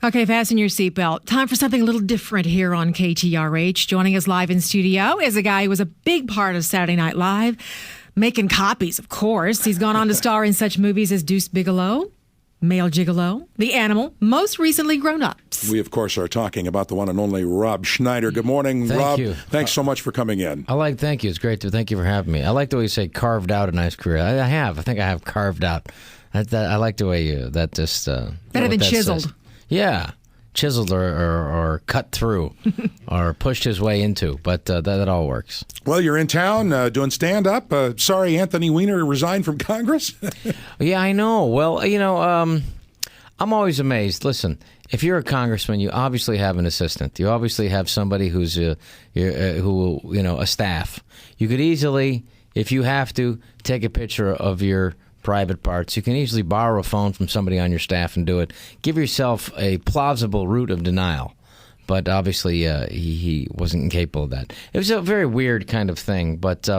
Okay, fasten your seatbelt. Time for something a little different here on KTRH. Joining us live in studio is a guy who was a big part of Saturday Night Live. Making copies, of course. He's gone on to star in such movies as Deuce Bigalow, Male Gigolo, The Animal, most recently Grown Ups. We, of course, are talking about the one and only Rob Schneider. Good morning, Rob. Thank you. Thanks so much for coming in. Thank you. It's great to thank you for having me. I like the way you say carved out a nice career. I think I have carved out. I like the way that just... Better than chiseled. Says. Yeah. Chiseled or cut through or pushed his way into, but that all works. Well, you're in town doing stand-up. Sorry Anthony Weiner resigned from Congress. Yeah, I know. Well, I'm always amazed. Listen, if you're a congressman, you obviously have an assistant. You obviously have somebody who's a staff. You could easily, if you have to, take a picture of your private parts. You can easily borrow a phone from somebody on your staff and do it. Give yourself a plausible route of denial. But obviously, he wasn't incapable of that. It was a very weird kind of thing. But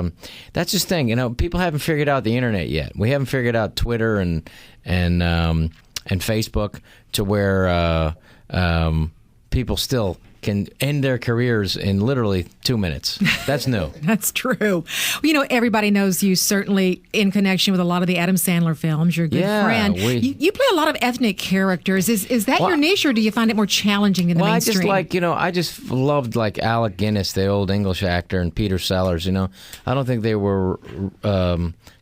that's just the thing. People haven't figured out the internet yet. We haven't figured out Twitter and Facebook to where people still can end their careers in literally 2 minutes. That's new. That's true. Well, everybody knows you certainly in connection with a lot of the Adam Sandler films. You're a good friend. You play a lot of ethnic characters. Is that your niche, or do you find it more challenging in the mainstream? I just loved Alec Guinness, the old English actor, and Peter Sellers. I don't think they were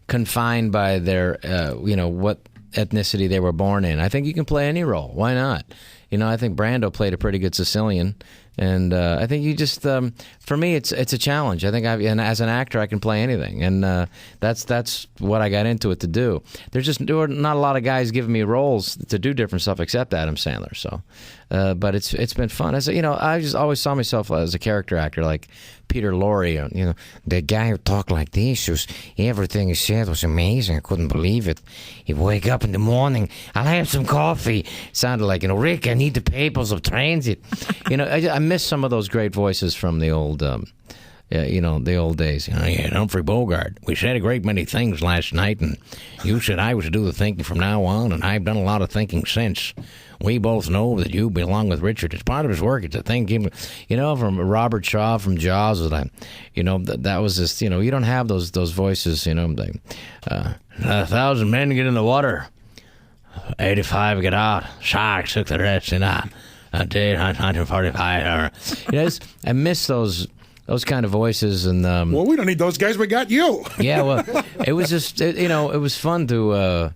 confined by their, what ethnicity they were born in. I think you can play any role. Why not? I think Brando played a pretty good Sicilian, and I think you just, for me, it's a challenge. I think and as an actor, I can play anything, and that's what I got into it to do. There were not a lot of guys giving me roles to do different stuff except Adam Sandler. So, but it's been fun. I just always saw myself as a character actor, like Peter Lorre. The guy who talked like this, everything he said was amazing. I couldn't believe it. He'd wake up in the morning, I'll have some coffee. Sounded like, Rick, I need the papers of transit. I miss some of those great voices from the old, the old days. Humphrey Bogart. We said a great many things last night, and you said I was to do the thinking from now on, and I've done a lot of thinking since. We both know that you belong with Richard. It's part of his work. It's a thing. From Robert Shaw from Jaws. That was just, you don't have those voices, 1,000 men get in the water. 85 get out. Sharks took the rest, a day 145. I miss those kind of voices, and well, we don't need those guys. We got you. Yeah, well, it was just it was fun to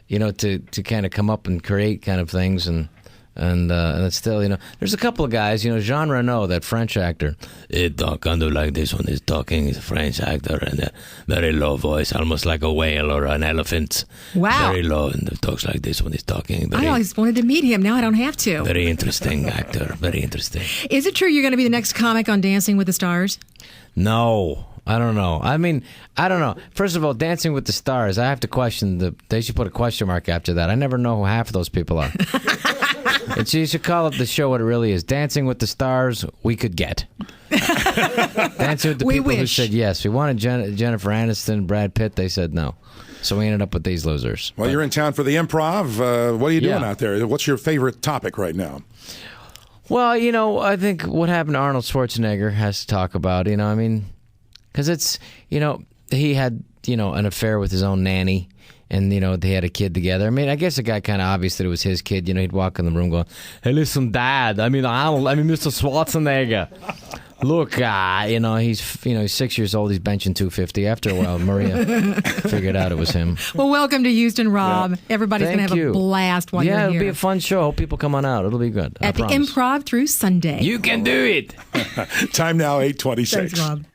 to kind of come up and create kind of things, and it's still there's a couple of guys, Jean Reno, that French actor. He talk kind of like this when he's talking. He's a French actor, and a very low voice, almost like a whale or an elephant. Wow, very low, and he talks like this when he's talking. I always wanted to meet him. Now I don't have to. Very interesting actor. Very interesting. Is it true you're going to be the next comic on Dancing with the Stars? No. I don't know. I don't know. First of all, Dancing with the Stars, I have to question they should put a question mark after that. I never know who half of those people are. You should call it the show what it really is. Dancing with the Stars, we could get. Dancing with the people who said yes. We wanted Jennifer Aniston, Brad Pitt. They said no. So we ended up with these losers. Well, you're in town for the Improv. What are you doing out there? What's your favorite topic right now? Well, I think what happened to Arnold Schwarzenegger has to talk about, because it's, he had, an affair with his own nanny, and, they had a kid together. I guess it got kind of obvious that it was his kid. He'd walk in the room going, hey, listen, Dad, Arnold, Mr. Schwarzenegger. Look, he's 6 years old. He's benching 250. After a while, Maria figured out it was him. Well, welcome to Houston, Rob. Yeah. Everybody's going to have a blast while you're here. Yeah, it'll be a fun show. Hope people come on out. It'll be good. At the Improv through Sunday. You can do it. Time now, 8:26. Thanks, Rob.